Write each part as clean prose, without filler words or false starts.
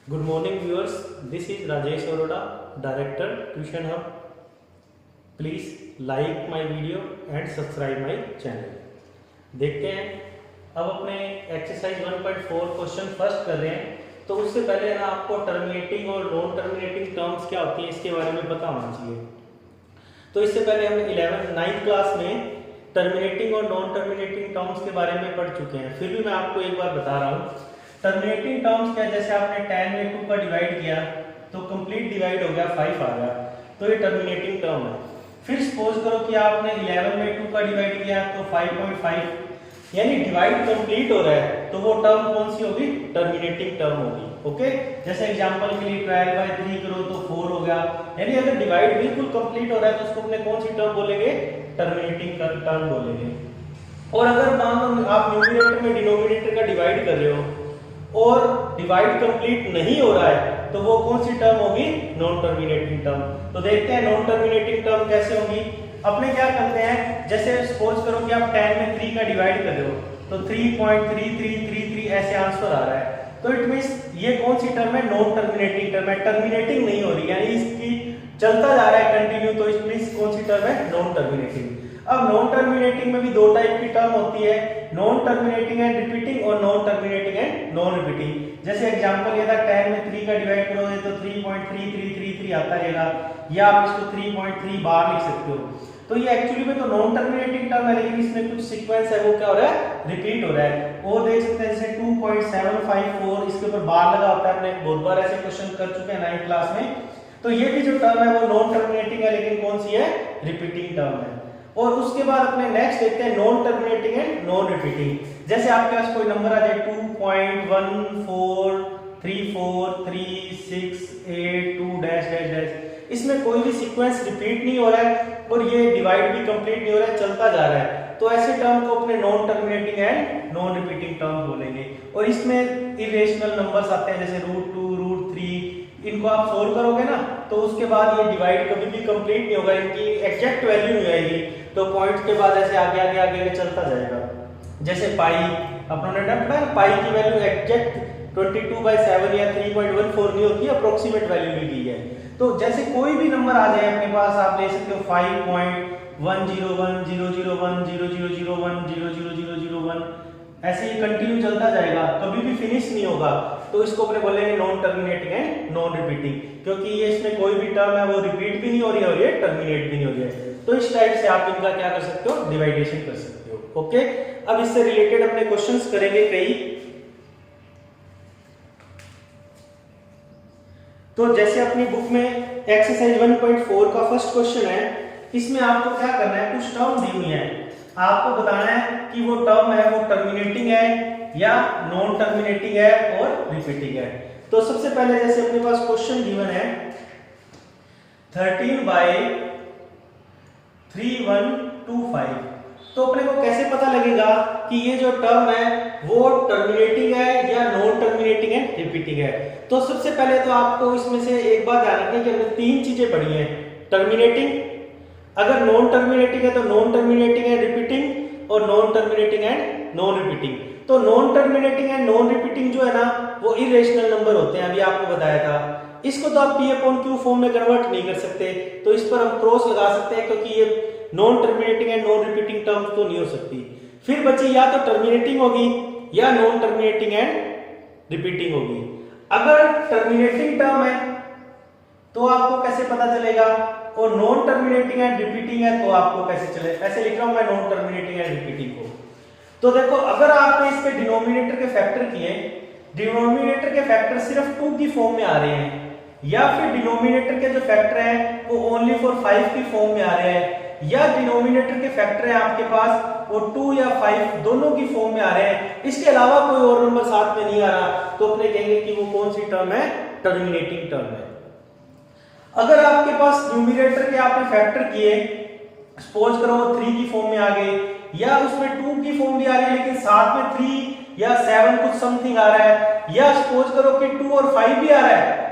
Good morning viewers, this is Rajesh Aroda, Director Tuition Hub. Please like my video and subscribe my channel. देखते हैं अब अपने exercise 1.4 question first कर रहे हैं। तो उससे पहले ना आपको टर्मिनेटिंग और नॉन टर्मिनेटिंग टर्म्स क्या होती हैं इसके बारे में पता होना चाहिए। तो इससे पहले हम 9th क्लास में टर्मिनेटिंग और नॉन टर्मिनेटिंग टर्म्स के बारे में पढ़ चुके हैं, फिर भी मैं आपको एक बार बता रहा हूँ। टर्मिनेटिंग टर्म्स क्या, जैसे आपने 10 में 2 का डिवाइड किया तो कंप्लीट डिवाइड हो गया 5 आ गया, तो ये टर्मिनेटिंग टर्म है। फिर सपोज करो कि आपने 11 में 2 का डिवाइड किया तो 5.5 यानी डिवाइड कंप्लीट हो रहा है, तो वो टर्म कौन सी होगी? टर्मिनेटिंग टर्म होगी। ओके, जैसे एग्जांपल के लिए 12/3 करो तो 4 हो गया, यानी अगर डिवाइड बिल्कुल कंप्लीट हो रहा है तो उसको अपने कौन सी टर्म बोलेंगे? टर्मिनेटिंग टर्म बोलेंगे। और अगर मान लो आप न्यूमरेटर में डिनोमिनेटर का डिवाइड कर रहे हो और डिवाइड कंप्लीट नहीं हो रहा है तो वो कौन सी टर्म होगी? Non terminating term. तो देखते हैं नॉन टर्मिनेटिंग टर्म कैसे होगी। अपने क्या करते हैं, जैसे सपोज करो कि आप 10 में 3 का डिवाइड कर रहे हो तो 3.3333 ऐसे आंसर आ रहा है, तो इट मींस ये कौन सी टर्म है? नॉन टर्मिनेटिंग टर्म है, टर्मिनेटिंग नहीं हो रही, यानी इसकी चलता जा रहा है कंटिन्यू, तो इट मींस कौन सी टर्म है? Non terminating. अब नॉन टर्मिनेटिंग में भी दो टाइप की टर्म होती है, नॉन टर्मिनेटिंग एंड रिपीटिंग और non terminating and non repeating. जैसे एग्जांपल ये था 10 में 3 का डिवाइड करोगे तो 3.3333 आता रहेगा, या आप इसको 3.3 बार लिख सकते हो। तो ये एक्चुअली में तो नॉन टर्मिनेटिंग टर्म है, लेकिन इसमें कुछ सीक्वेंस है वो क्या हो रहा है? रिपीट हो रहा है। और देख सकते हैं जैसे 2.754 इसके ऊपर बार लगा होता है, हमने बहुत बार ऐसे क्वेश्चन कर चुके हैं 9th क्लास में। तो ये भी जो टर्म है वो नॉन टर्मिनेटिंग है, लेकिन कौन सी है? रिपीटिंग टर्म है। और उसके बाद अपने नेक्स्ट देखते हैं non terminating and non repeating. जैसे आपके पास कोई नंबर आ जाए 2.14334682 इसमें कोई भी सीक्वेंस रिपीट नहीं हो रहा है और ये डिवाइड भी कंप्लीट नहीं हो रहा है, चलता जा रहा है, तो ऐसे टर्म को अपने non terminating and non repeating term बोलेंगे। और इसमें इरेशनल नंबर्स आते हैं जैसे √2 √3, इनको आप सोल्व करोगे ना तो उसके बाद ये डिवाइड कभी भी कंप्लीट नहीं होगा, इनकी एग्जैक्ट वैल्यू नहीं आएगी, तो पॉइंट्स के बाद ऐसे आगे आगे आगे चलता जाएगा। जैसे पाई अपने पढ़ा है, पाई की वैल्यू एग्जैक्ट 22/7 या 3.14 नहीं होती, अप्रोक्सीमेट वैल्यू ली गई है। तो जैसे कोई भी नंबर आ जाए अपने पास, आप ले सकते हो 5.1010000100001 ऐसे ही कंटिन्यू चलता जाएगा, कभी भी फिनिश नहीं होगा, तो इसको अपने बोलेंगे non terminating and non repeating, क्योंकि ये इसमें कोई भी टर्म है वो रिपीट भी नहीं हो रही है और ये टर्मिनेट भी नहीं हो रही है। तो इस टाइप से आप इनका क्या कर सकते हो? डिवाइडेशन कर सकते हो। ओके, अब इससे रिलेटेड अपने क्वेश्चंस करेंगे कई। तो जैसे अपनी बुक में एक्सरसाइज 1.4 का फर्स्ट क्वेश्चन है, इसमें आपको क्या करना है, कुछ टर्म दी हुई है, आपको बताना है कि वो टर्म है वो टर्मिनेटिंग है या नॉन टर्मिनेटिंग है और रिपीटिंग है। तो सबसे पहले जैसे अपने पास क्वेश्चन गिवन है 13/3125, तो अपने को कैसे पता लगेगा कि ये जो टर्म है वो टर्मिनेटिंग है या नॉन टर्मिनेटिंग है, रिपीटिंग है? तो सबसे पहले तो आपको इसमें से एक बात ध्यान रखनी है कि हमने 3 चीजें पढ़ी हैं, टर्मिनेटिंग, अगर नॉन टर्मिनेटिंग है तो नॉन टर्मिनेटिंग है रिपीटिंग, और non terminating and non repeating. तो non terminating and non repeating जो है ना वो इरेशनल नंबर होते हैं, अभी आपको बताया था। इसको तो आप P/Q फॉर्म में कन्वर्ट नहीं कर सकते, तो इस पर हम क्रॉस लगा सकते हैं, क्योंकि ये non terminating and non repeating term तो नहीं हो सकती। फिर बची या तो टर्मिनेटिंग होगी या नॉन टर्मिनेटिंग एंड रिपीटिंग होगी। अगर टर्मिनेटिंग टर्म है तो आपको कैसे पता चलेगा, और नॉन टर्मिनेटिंग एंड रिपीटिंग है तो आपको कैसे चले? ऐसे लिख रहा हूं मैं नॉन टर्मिनेटिंग एंड रिपीटिंग को। तो देखो, अगर आपने इसके डिनोमिनेटर के फैक्टर किए, डिनोमिनेटर के फैक्टर सिर्फ 2 की फॉर्म में आ रहे हैं, या फिर डिनोमिनेटर के जो फैक्टर है वो ओनली फॉर 5 की फॉर्म में आ रहे हैं, या डिनोमिनेटर के फैक्टर है आपके पास वो 2 या 5 दोनों की फॉर्म में आ रहे हैं, इसके अलावा कोई और नंबर साथ में नहीं आ रहा, तो अपने कहेंगे कि वो कौन सी टर्म है? टर्मिनेटिंग टर्म है। अगर आपके पास न्यूमरेटर के आपने फैक्टर किए, सपोज करो 3 की फॉर्म में आ गए, या उसमें 2 की फॉर्म भी आ रही है लेकिन साथ में 3 या 7 कुछ समथिंग आ रहा है, या सपोज करो कि 2 और 5 भी आ रहा है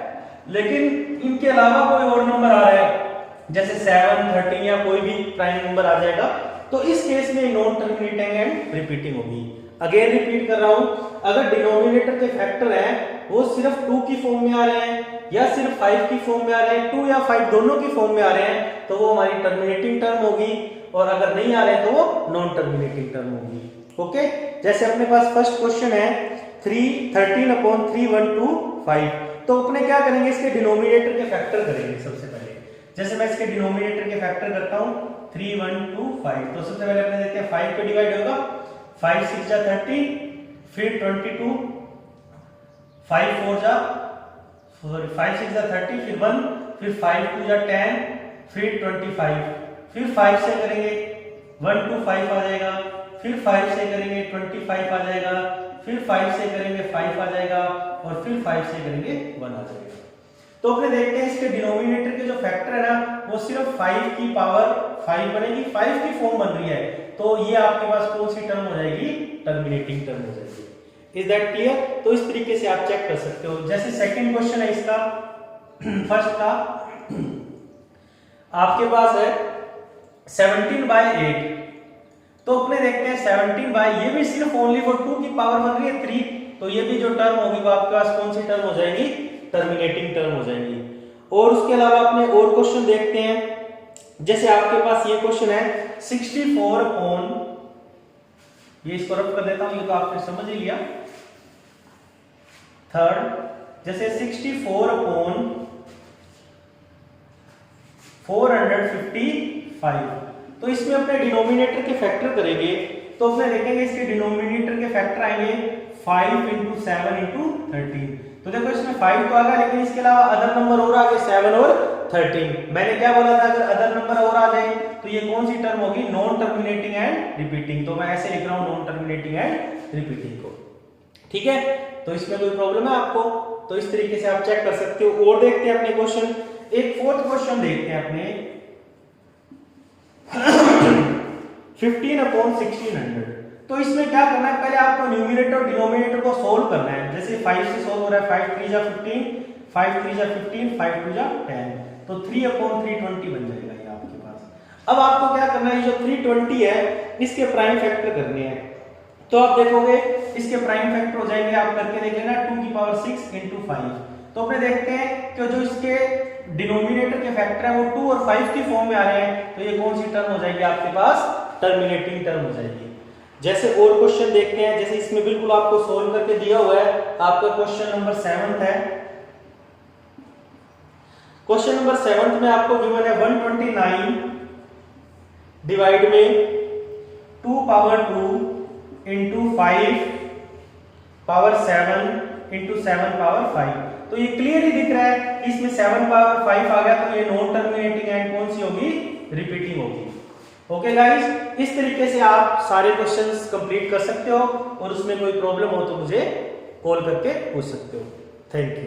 लेकिन इनके अलावा कोई और नंबर आ रहा है जैसे 7 13 या कोई भी प्राइम नंबर आ जाएगा, तो इस केस में नॉन टर्मिनेटिंग एंड रिपीटिंग होगी। अगेन रिपीट कर रहा हूं, अगर डिनोमिनेटर के फैक्टर हैं वो सिर्फ 2 की फॉर्म में आ रहे हैं या सिर्फ 5 की फॉर्म में आ रहे हैं, 2 या 5 दोनों की फॉर्म में आ रहे हैं, तो वो हमारी टर्मिनेटिंग टर्म होगी, और अगर नहीं आ रहे हैं तो वो नॉन टर्मिनेटिंग टर्म होगी। ओके, जैसे अपने पास फर्स्ट क्वेश्चन है 13/3 तो अपने क्या करेंगे, इसके डिनोमिनेटर के फैक्टर करेंगे सबसे पहले। जैसे मैं इसके डिनोमिनेटर के फैक्टर करता हूं 3/125, तो सबसे पहले अपने देखते हैं 5 पे डिवाइड होगा, 5 6 जा 30, फिर 22, 5 4 जा 30, फिर 1, फिर 5 2 जा 10, फिर 25, फिर 5 से करेंगे 1 2 5 आ जाएगा, फिर 5 से करेंगे 25 आ जाएगा, फिर 5 से करेंगे 5 आ जाएगा, और फिर 5 से करेंगे 1 आ जाएगा। तो अपने देखते हैं इसके डिनोमिनेटर के जो फैक्टर है ना वो सिर्फ 5 की पावर 5 बनेगी, 5 की फॉर्म बन रही है, तो ये आपके पास कौन सी टर्म हो जाएगी, टर्मिनेटिंग टर्म हो जाएगी। Is that clear? तो इस तरीके से आप चेक कर सकते हो। जैसे सेकंड क्वेश्चन है इसका, फर्स्ट का आपके पास है 17/8, तो अपने देखते हैं 17 ये भी सिर्फ ओनली फॉर 2 की पावर बन रही है 3, तो ये भी जो टर्म होगी वो आपके पास कौन सी टर्म हो जाएगी, टर्मिनेटिंग टर्म हो जाएगी। और उसके अलावा अपने और क्वेश्चन देखते हैं, जैसे आपके पास ये क्वेश्चन है 64 अपॉन, ये इसको रफ कर देता हूं, ये तो आपने समझ ही लिया। थर्ड, जैसे 64 अपॉन 455, तो इसमें अपने डिनोमिनेटर के फैक्टर करेंगे, तो अपने देखेंगे इसके डिनोमिनेटर के फैक्टर आएंगे 5 × 7 × 13, तो देखो इसमें 5 तो आ गया, लेकिन इसके अलावा अदर नंबर और आ गए 7 और 13। मैंने क्या बोला था, अगर अदर नंबर और आ जाए तो ये कौन सी टर्म होगी, नॉन टर्मिनेटिंग एंड रिपीटिंग, तो मैं ऐसे लिख रहा हूं नॉन टर्मिनेटिंग एंड रिपीटिंग को। ठीक है, तो इसमें कोई प्रॉब्लम है आपको, तो इस तरीके से आप चेक कर सकते हो। और देखते हैं अपने क्वेश्चन, एक फोर्थ क्वेश्चन देखते हैं अपने 15/1600, तो इसमें क्या करना है, पहले आपको न्यूमरेटर और डिनोमिनेटर को सोल्व करना है। जैसे 5 से सोल्व हो रहा है, 5 3 जा 15, 5 3 जा 15, 5 2 जा 10, तो 3/320 बन जाएगा ये आपके पास। अब आपको क्या करना है, जो 320 है इसके प्राइम फैक्टर करने हैं, तो आप देखोगे इसके प्राइम फैक्टर हो जाएंगे, आप करके देख लेना 2 की पावर 6 × 5, तो अपने देखते हैं कि जो इसके डिनोमिनेटर के फैक्टर है वो 2 और 5 की फॉर्म में आ रहे हैं, तो ये कौन सी टर्म हो जाएगी आपके पास, टर्मिनेटिंग टर्म हो जाएगी। जैसे और क्वेश्चन देखते हैं, जैसे इसमें बिल्कुल आपको सोल्व करके दिया हुआ है, आपका क्वेश्चन नंबर 7 है। क्वेश्चन नंबर 7 में आपको गिवन है 129 डिवाइड में 2 पावर 2 × 5 पावर 7 × 7 पावर 5, तो ये क्लियरली दिख रहा है कि इसमें 7 पावर 5 आ गया, तो ये नॉन टर्मिनेटिंग एंड कौन सी होगी, रिपीटिंग होगी। ओके गाइस, इस तरीके से आप सारे क्वेश्चंस कंप्लीट कर सकते हो, और उसमें कोई प्रॉब्लम हो तो मुझे कॉल करके पूछ सकते हो। Thank you.